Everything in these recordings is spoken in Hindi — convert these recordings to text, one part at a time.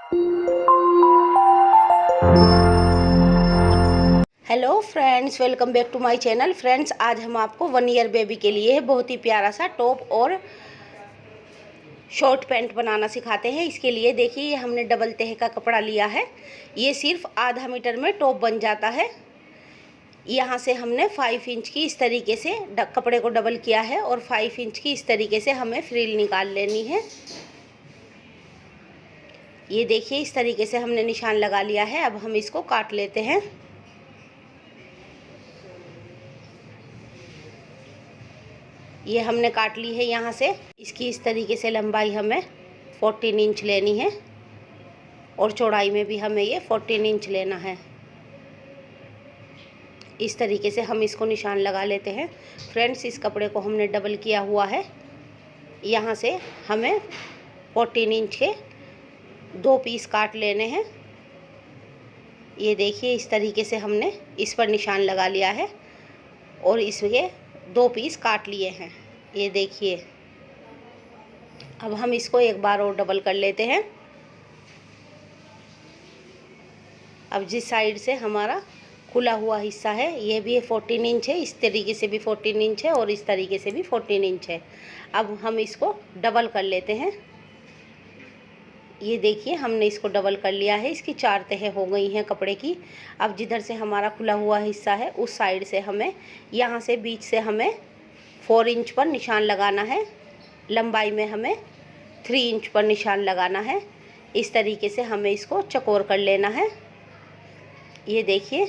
Hello friends, welcome back to my channel. Friends, आज हम आपको 1 ईयर बेबी के लिए बहुत ही प्यारा सा टॉप और शॉर्ट पैंट बनाना सिखाते हैं। इसके लिए देखिए, ये हमने डबल तह का कपड़ा लिया है। ये सिर्फ आधा मीटर में टॉप बन जाता है। यहाँ से हमने 5 इंच की इस तरीके से कपड़े को डबल किया है और 5 इंच की इस तरीके से हमें फ्रिल निकाल लेनी है। ये देखिए, इस तरीके से हमने निशान लगा लिया है। अब हम इसको काट लेते हैं। ये हमने काट ली है। यहाँ से इसकी इस तरीके से लंबाई हमें 14 इंच लेनी है और चौड़ाई में भी हमें ये 14 इंच लेना है। इस तरीके से हम इसको निशान लगा लेते हैं। फ्रेंड्स, इस कपड़े को हमने डबल किया हुआ है। यहाँ से हमें 14 इंच के 2 पीस काट लेने हैं। ये देखिए, इस तरीके से हमने इस पर निशान लगा लिया है और इसके 2 पीस काट लिए हैं। ये देखिए, अब हम इसको एक बार और डबल कर लेते हैं। अब जिस साइड से हमारा खुला हुआ हिस्सा है, ये भी 14 इंच है, इस तरीके से भी 14 इंच है और इस तरीके से भी 14 इंच है। अब हम इसको डबल कर लेते हैं। ये देखिए, हमने इसको डबल कर लिया है। इसकी 4 तह हो गई हैं कपड़े की। अब जिधर से हमारा खुला हुआ हिस्सा है, उस साइड से हमें यहाँ से बीच से हमें 4 इंच पर निशान लगाना है। लंबाई में हमें 3 इंच पर निशान लगाना है। इस तरीके से हमें इसको चौकोर कर लेना है। ये देखिए,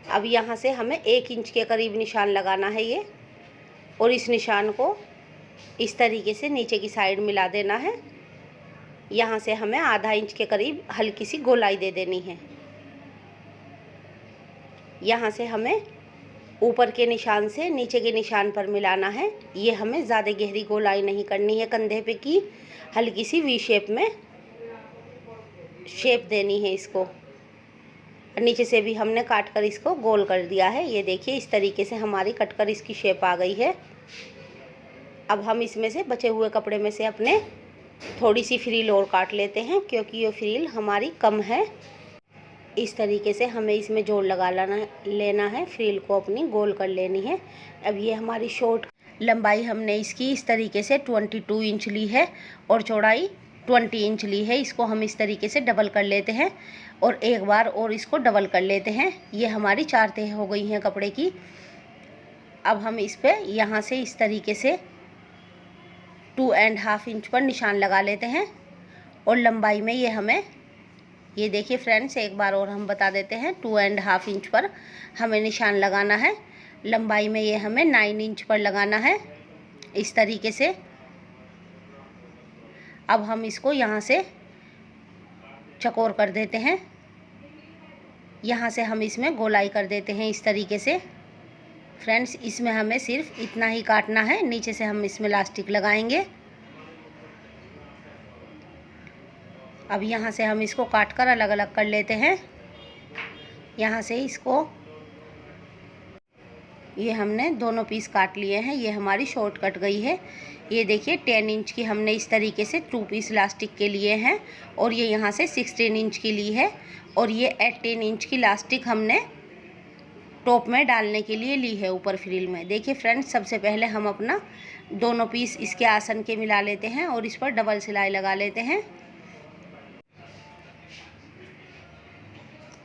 अब यहाँ से हमें 1 इंच के करीब निशान लगाना है ये, और इस निशान को इस तरीके से नीचे की साइड मिला देना है। यहाँ से हमें आधा इंच के करीब हल्की सी गोलाई दे देनी है। यहाँ से हमें ऊपर के निशान से नीचे के निशान पर मिलाना है। ये हमें ज़्यादा गहरी गोलाई नहीं करनी है, कंधे पे की हल्की सी वी शेप में शेप देनी है इसको। नीचे से भी हमने काट कर इसको गोल कर दिया है। ये देखिए, इस तरीके से हमारी कटकर इसकी शेप आ गई है। अब हम इसमें से बचे हुए कपड़े में से अपने थोड़ी सी फ्रिल और काट लेते हैं, क्योंकि ये फ्रिल हमारी कम है। इस तरीके से हमें इसमें जोड़ लगा लेना है, फ्रिल को अपनी गोल कर लेनी है। अब ये हमारी शॉर्ट लंबाई हमने इसकी इस तरीके से 22 इंच ली है और चौड़ाई 20 इंच ली है। इसको हम इस तरीके से डबल कर लेते हैं और एक बार और इसको डबल कर लेते हैं। ये हमारी 4 तह हो गई हैं कपड़े की। अब हम इस पर यहाँ से इस तरीके से 2.5 इंच पर निशान लगा लेते हैं और लंबाई में ये हमें, ये देखिए फ्रेंड्स, एक बार और हम बता देते हैं, 2.5 इंच पर हमें निशान लगाना है। लंबाई में ये हमें 9 इंच पर लगाना है, इस तरीके से। अब हम इसको यहाँ से चौकोर कर देते हैं। यहाँ से हम इसमें गोलाई कर देते हैं इस तरीके से। फ्रेंड्स, इसमें हमें सिर्फ इतना ही काटना है, नीचे से हम इसमें इलास्टिक लगाएंगे। अब यहाँ से हम इसको काट कर अलग अलग कर लेते हैं। यहाँ से इसको, ये हमने दोनों पीस काट लिए हैं। ये हमारी शॉर्ट कट गई है। ये देखिए, 10 इंच की हमने इस तरीके से 2 पीस इलास्टिक के लिए हैं और ये यहाँ से 16 इंच की ली है और ये 18 इंच की इलास्टिक हमने टॉप में डालने के लिए ली है, ऊपर फ्रिल में। देखिए फ्रेंड्स, सबसे पहले हम अपना दोनों पीस इसके आसन के मिला लेते हैं और इस पर डबल सिलाई लगा लेते हैं।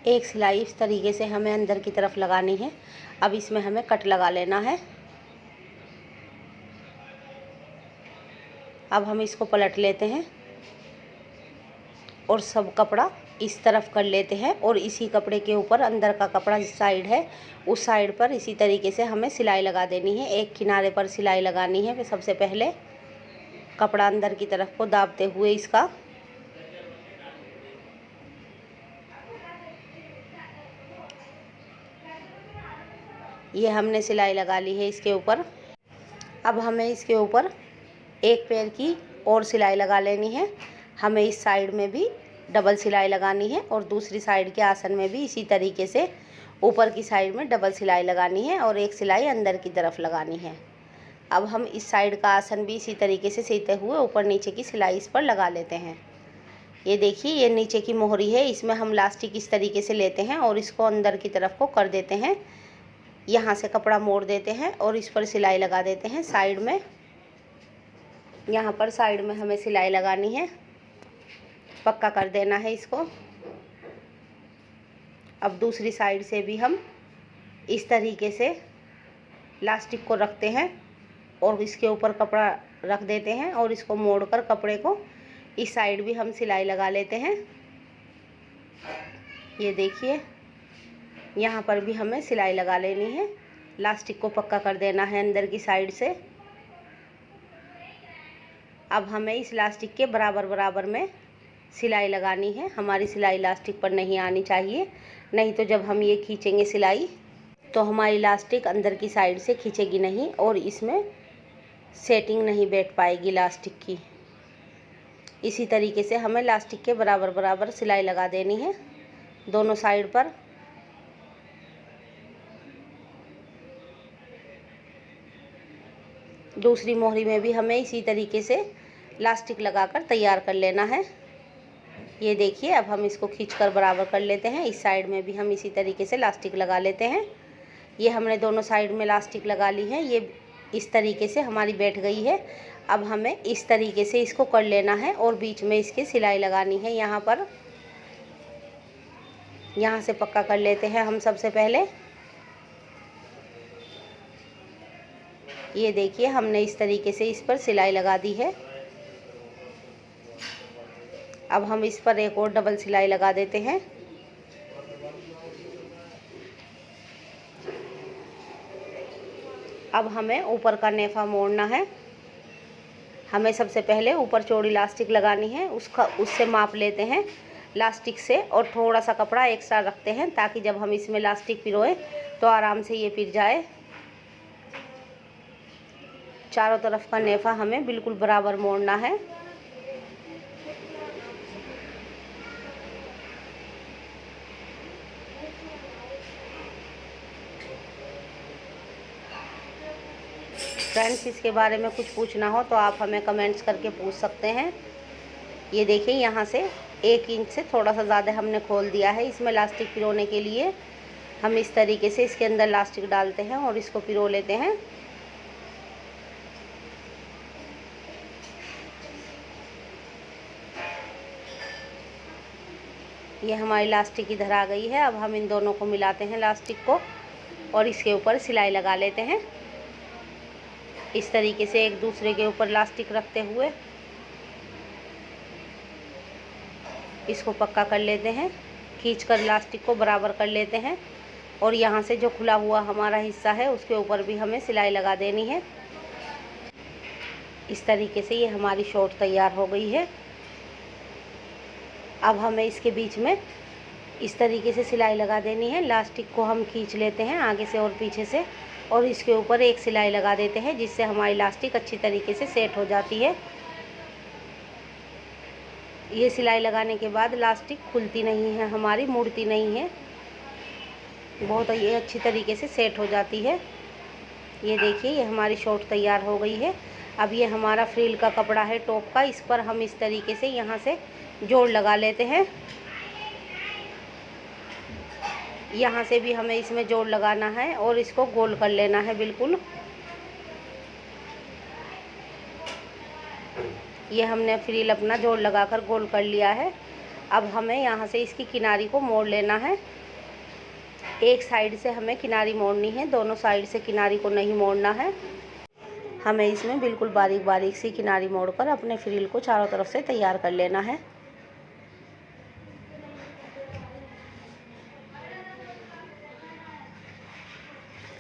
एक सिलाई इस तरीके से हमें अंदर की तरफ लगानी है। अब इसमें हमें कट लगा लेना है। अब हम इसको पलट लेते हैं और सब कपड़ा इस तरफ कर लेते हैं और इसी कपड़े के ऊपर अंदर का कपड़ा जिस साइड है, उस साइड पर इसी तरीके से हमें सिलाई लगा देनी है। एक किनारे पर सिलाई लगानी है। फिर सबसे पहले कपड़ा अंदर की तरफ को दाबते हुए इसका ये हमने सिलाई लगा ली है इसके ऊपर। अब हमें इसके ऊपर एक पैर की और सिलाई लगा लेनी है। हमें इस साइड में भी डबल सिलाई लगानी है और दूसरी साइड के आसन में भी इसी तरीके से ऊपर की साइड में डबल सिलाई लगानी है और एक सिलाई अंदर की तरफ लगानी है। अब हम इस साइड का आसन भी इसी तरीके से सीते हुए ऊपर नीचे की सिलाई इस पर लगा लेते हैं। ये देखिए, ये नीचे की मोहरी है, इसमें हम लास्टिक इस तरीके से लेते हैं और इसको अंदर की तरफ को कर देते हैं। यहाँ से कपड़ा मोड़ देते हैं और इस पर सिलाई लगा देते हैं साइड में। यहाँ पर साइड में हमें सिलाई लगानी है, पक्का कर देना है इसको। अब दूसरी साइड से भी हम इस तरीके से लास्टिक को रखते हैं और इसके ऊपर कपड़ा रख देते हैं और इसको मोड़कर कपड़े को इस साइड भी हम सिलाई लगा लेते हैं। ये देखिए, यहाँ पर भी हमें सिलाई लगा लेनी है, लास्टिक को पक्का कर देना है अंदर की साइड से। अब हमें इस लास्टिक के बराबर बराबर में सिलाई लगानी है। हमारी सिलाई लास्टिक पर नहीं आनी चाहिए, नहीं तो जब हम ये खींचेंगे सिलाई तो हमारी लास्टिक अंदर की साइड से खींचेगी नहीं और इसमें सेटिंग नहीं बैठ पाएगी लास्टिक की। इसी तरीके से हमें लास्टिक के बराबर बराबर सिलाई लगा देनी है दोनों साइड पर। दूसरी मोहरी में भी हमें इसी तरीके से लास्टिक लगाकर तैयार कर लेना है। ये देखिए, अब हम इसको खींचकर बराबर कर लेते हैं। इस साइड में भी हम इसी तरीके से लास्टिक लगा लेते हैं। ये हमने दोनों साइड में लास्टिक लगा ली है, ये इस तरीके से हमारी बैठ गई है। अब हमें इस तरीके से इसको कर लेना है और बीच में इसकी सिलाई लगानी है। यहाँ पर यहाँ से पक्का कर लेते हैं हम सबसे पहले। ये देखिए, हमने इस तरीके से इस पर सिलाई लगा दी है। अब हम इस पर एक और डबल सिलाई लगा देते हैं। अब हमें ऊपर का नेफा मोड़ना है। हमें सबसे पहले ऊपर चौड़ी लास्टिक लगानी है, उससे माप लेते हैं लास्टिक से और थोड़ा सा कपड़ा एक्स्ट्रा रखते हैं ताकि जब हम इसमें लास्टिक पिरोएं तो आराम से ये पिर जाए। चारों तरफ का नेफा हमें बिल्कुल बराबर मोड़ना है। फ्रेंड्स, इसके बारे में कुछ पूछना हो तो आप हमें कमेंट्स करके पूछ सकते हैं। ये देखिए, यहाँ से 1 इंच से थोड़ा सा ज़्यादा हमने खोल दिया है। इसमें लास्टिक पिरोने के लिए हम इस तरीके से इसके अंदर लास्टिक डालते हैं और इसको पिरो लेते हैं। ये हमारी लास्टिक इधर आ गई है। अब हम इन दोनों को मिलाते हैं लास्टिक को और इसके ऊपर सिलाई लगा लेते हैं। इस तरीके से एक दूसरे के ऊपर लास्टिक रखते हुए इसको पक्का कर लेते हैं। खींचकर लास्टिक को बराबर कर लेते हैं और यहाँ से जो खुला हुआ हमारा हिस्सा है उसके ऊपर भी हमें सिलाई लगा देनी है। इस तरीके से ये हमारी शॉर्ट तैयार हो गई है। अब हमें इसके बीच में इस तरीके से सिलाई लगा देनी है। लास्टिक को हम खींच लेते हैं आगे से और पीछे से और इसके ऊपर एक सिलाई लगा देते हैं जिससे हमारी लास्टिक अच्छी तरीके से सेट हो जाती है। ये सिलाई लगाने के बाद लास्टिक खुलती नहीं है, हमारी मुड़ती नहीं है, बहुत ये अच्छी तरीके से सेट हो जाती है। ये देखिए, ये हमारी शॉर्ट तैयार हो गई है। अब ये हमारा फ्रिल का कपड़ा है टॉप का, इस पर हम इस तरीके से यहाँ से जोड़ लगा लेते हैं। यहाँ से भी हमें इसमें जोड़ लगाना है और इसको गोल कर लेना है बिल्कुल। ये हमने फ्रिल अपना जोड़ लगाकर गोल कर लिया है। अब हमें यहाँ से इसकी किनारी को मोड़ लेना है। एक साइड से हमें किनारी मोड़नी है, दोनों साइड से किनारी को नहीं मोड़ना है। हमें इसमें बिल्कुल बारीक बारीक सी किनारी मोड़कर अपने फ्रिल को चारों तरफ से तैयार कर लेना है।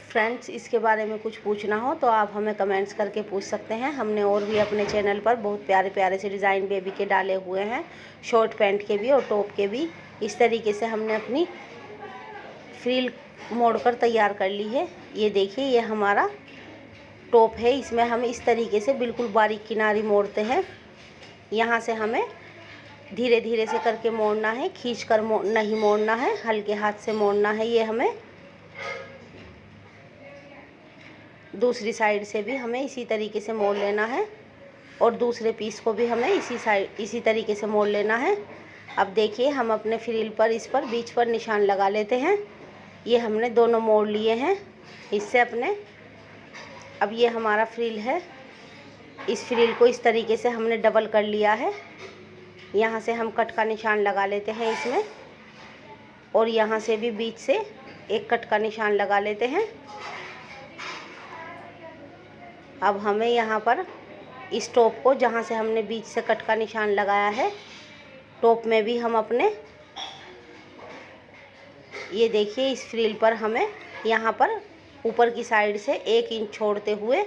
फ्रेंड्स, इसके बारे में कुछ पूछना हो तो आप हमें कमेंट्स करके पूछ सकते हैं। हमने और भी अपने चैनल पर बहुत प्यारे प्यारे से डिज़ाइन बेबी के डाले हुए हैं, शॉर्ट पैंट के भी और टॉप के भी। इस तरीके से हमने अपनी फ्रिल मोड़कर तैयार कर ली है। ये देखिए, ये हमारा टॉप है। इसमें हम इस तरीके से बिल्कुल बारीक किनारी मोड़ते हैं। यहाँ से हमें धीरे धीरे से करके मोड़ना है, खींच कर नहीं मोड़ना है, हल्के हाथ से मोड़ना है। ये हमें दूसरी साइड से भी हमें इसी तरीके से मोड़ लेना है और दूसरे पीस को भी हमें इसी तरीके से मोड़ लेना है। अब देखिए हम अपने फ्रिल पर इस पर बीच पर निशान लगा लेते हैं। ये हमने दोनों मोड़ लिए हैं इससे अपने। अब ये हमारा फ्रिल है, इस फ्रिल को इस तरीके से हमने डबल कर लिया है। यहाँ से हम कट का निशान लगा लेते हैं इसमें और यहाँ से भी बीच से एक कट का निशान लगा लेते हैं। अब हमें यहाँ पर इस टॉप को, जहाँ से हमने बीच से कट का निशान लगाया है, टॉप में भी हम अपने, ये देखिए इस फ्रिल पर हमें यहाँ पर ऊपर की साइड से 1 इंच छोड़ते हुए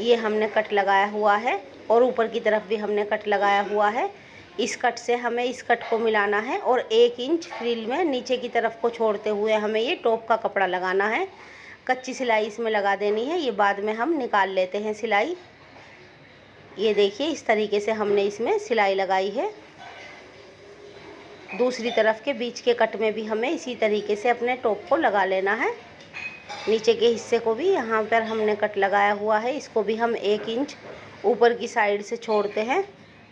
ये हमने कट लगाया हुआ है और ऊपर की तरफ भी हमने कट लगाया हुआ है। इस कट से हमें इस कट को मिलाना है और 1 इंच फ्रिल में नीचे की तरफ को छोड़ते हुए हमें ये टॉप का कपड़ा लगाना है। कच्ची सिलाई इसमें लगा देनी है, ये बाद में हम निकाल लेते हैं सिलाई। ये देखिए इस तरीके से हमने इसमें सिलाई लगाई है। दूसरी तरफ के बीच के कट में भी हमें इसी तरीके से अपने टॉप को लगा लेना है। नीचे के हिस्से को भी यहाँ पर हमने कट लगाया हुआ है, इसको भी हम 1 इंच ऊपर की साइड से छोड़ते हैं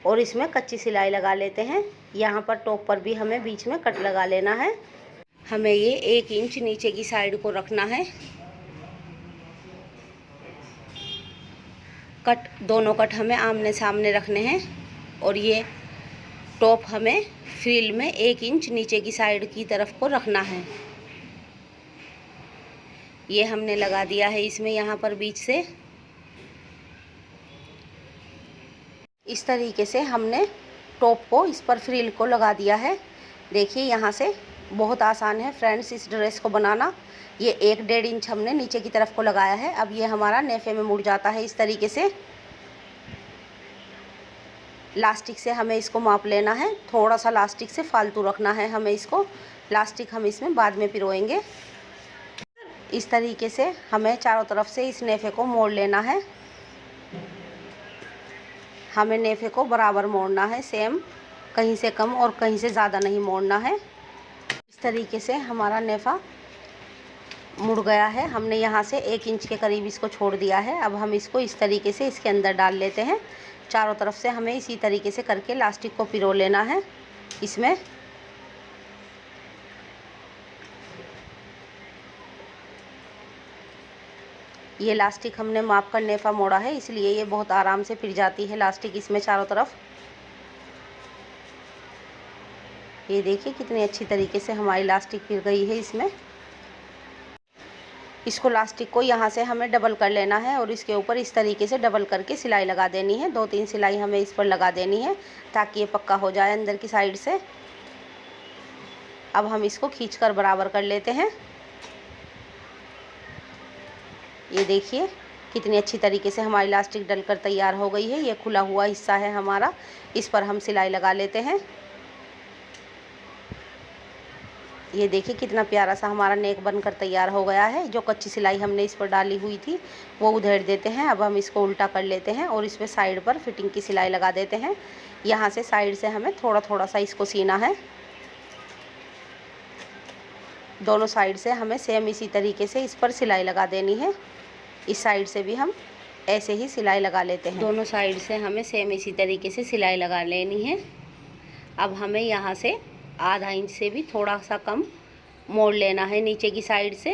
और इसमें कच्ची सिलाई लगा लेते हैं। यहाँ पर टॉप पर भी हमें बीच में कट लगा लेना है। हमें ये 1 इंच नीचे की साइड को रखना है। कट, दोनों कट हमें आमने सामने रखने हैं और ये टॉप हमें फ्रिल में 1 इंच नीचे की साइड की तरफ को रखना है। ये हमने लगा दिया है इसमें यहाँ पर बीच से। इस तरीके से हमने टॉप को इस पर फ्रिल को लगा दिया है। देखिए यहाँ से बहुत आसान है फ्रेंड्स इस ड्रेस को बनाना। ये 1-1.5 इंच हमने नीचे की तरफ को लगाया है। अब ये हमारा नेफे में मुड़ जाता है इस तरीके से। लास्टिक से हमें इसको माप लेना है, थोड़ा सा लास्टिक से फालतू रखना है हमें इसको। लास्टिक हम इसमें बाद में पिरोएंगे। इस तरीके से हमें चारों तरफ से इस नेफे को मोड़ लेना है। हमें नेफे को बराबर मोड़ना है, सेम, कहीं से कम और कहीं से ज़्यादा नहीं मोड़ना है। इस तरीके से हमारा नेफा मुड़ गया है। हमने यहाँ से 1 इंच के करीब इसको छोड़ दिया है। अब हम इसको इस तरीके से इसके अंदर डाल लेते हैं। चारों तरफ से हमें इसी तरीके से करके लास्टिक को पिरो लेना है इसमें। ये लास्टिक हमने माप कर नेफा मोड़ा है, इसलिए ये बहुत आराम से पिर जाती है लास्टिक इसमें चारों तरफ। ये देखिए कितनी अच्छी तरीके से हमारी लास्टिक पिर गई है इसमें। इसको लास्टिक को यहाँ से हमें डबल कर लेना है और इसके ऊपर इस तरीके से डबल करके सिलाई लगा देनी है। 2-3 सिलाई हमें इस पर लगा देनी है ताकि ये पक्का हो जाए अंदर की साइड से। अब हम इसको खींचकर बराबर कर लेते हैं। ये देखिए कितनी अच्छी तरीके से हमारी लास्टिक डलकर तैयार हो गई है। ये खुला हुआ हिस्सा है हमारा, इस पर हम सिलाई लगा लेते हैं। ये देखिए कितना प्यारा सा हमारा नेक बनकर तैयार हो गया है। जो कच्ची सिलाई हमने इस पर डाली हुई थी वो उधेड़ देते हैं। अब हम इसको उल्टा कर लेते हैं और इसमें साइड पर फिटिंग की सिलाई लगा देते हैं। यहाँ से साइड से हमें थोड़ा थोड़ा सा इसको सीना है। दोनों साइड से हमें सेम इसी तरीके से इस पर सिलाई लगा देनी है। इस साइड से भी हम ऐसे ही सिलाई लगा लेते हैं। दोनों साइड से हमें सेम इसी तरीके से सिलाई लगा लेनी है। अब हमें यहाँ से आधा इंच से भी थोड़ा सा कम मोड़ लेना है नीचे की साइड से।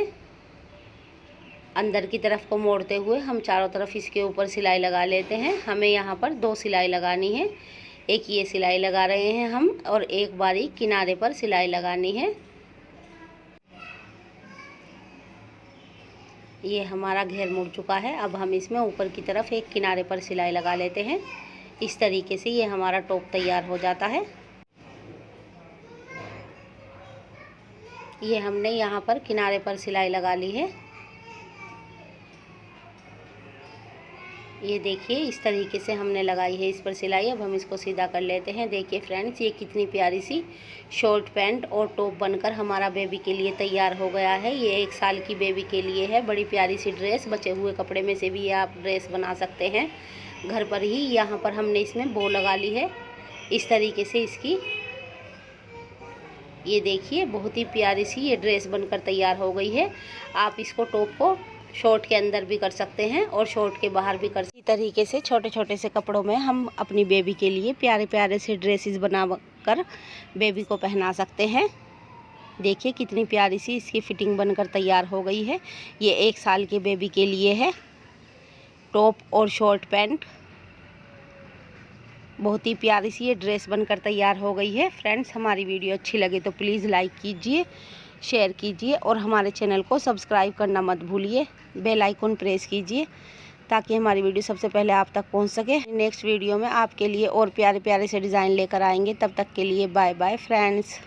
अंदर की तरफ को मोड़ते हुए हम चारों तरफ इसके ऊपर सिलाई लगा लेते हैं। हमें यहाँ पर 2 सिलाई लगानी है। एक ये सिलाई लगा रहे हैं हम और एक बारीक किनारे पर सिलाई लगानी है। ये हमारा घेर मुड़ चुका है। अब हम इसमें ऊपर की तरफ एक किनारे पर सिलाई लगा लेते हैं। इस तरीके से ये हमारा टॉप तैयार हो जाता है। ये हमने यहाँ पर किनारे पर सिलाई लगा ली है। ये देखिए इस तरीके से हमने लगाई है इस पर सिलाई। अब हम इसको सीधा कर लेते हैं। देखिए फ्रेंड्स ये कितनी प्यारी सी शॉर्ट पैंट और टॉप बनकर हमारा बेबी के लिए तैयार हो गया है। ये 1 साल की बेबी के लिए है। बड़ी प्यारी सी ड्रेस, बचे हुए कपड़े में से भी आप ड्रेस बना सकते हैं घर पर ही। यहाँ पर हमने इसमें बो लगा ली है। इस तरीके से इसकी ये देखिए बहुत ही प्यारी सी ये ड्रेस बनकर तैयार हो गई है। आप इसको टॉप को शॉर्ट के अंदर भी कर सकते हैं और शॉर्ट के बाहर भी कर। इसी तरीके से छोटे छोटे से कपड़ों में हम अपनी बेबी के लिए प्यारे प्यारे से ड्रेसेस बना कर बेबी को पहना सकते हैं। देखिए कितनी प्यारी सी इसकी फिटिंग बनकर तैयार हो गई है। ये 1 साल के बेबी के लिए है, टॉप और शॉर्ट पैंट। बहुत ही प्यारी सी ये ड्रेस बनकर तैयार हो गई है। फ्रेंड्स, हमारी वीडियो अच्छी लगे तो प्लीज़ लाइक कीजिए, शेयर कीजिए और हमारे चैनल को सब्सक्राइब करना मत भूलिए। बेल आइकन प्रेस कीजिए ताकि हमारी वीडियो सबसे पहले आप तक पहुंच सके। नेक्स्ट वीडियो में आपके लिए और प्यारे प्यारे से डिज़ाइन लेकर आएंगे। तब तक के लिए बाय बाय फ्रेंड्स।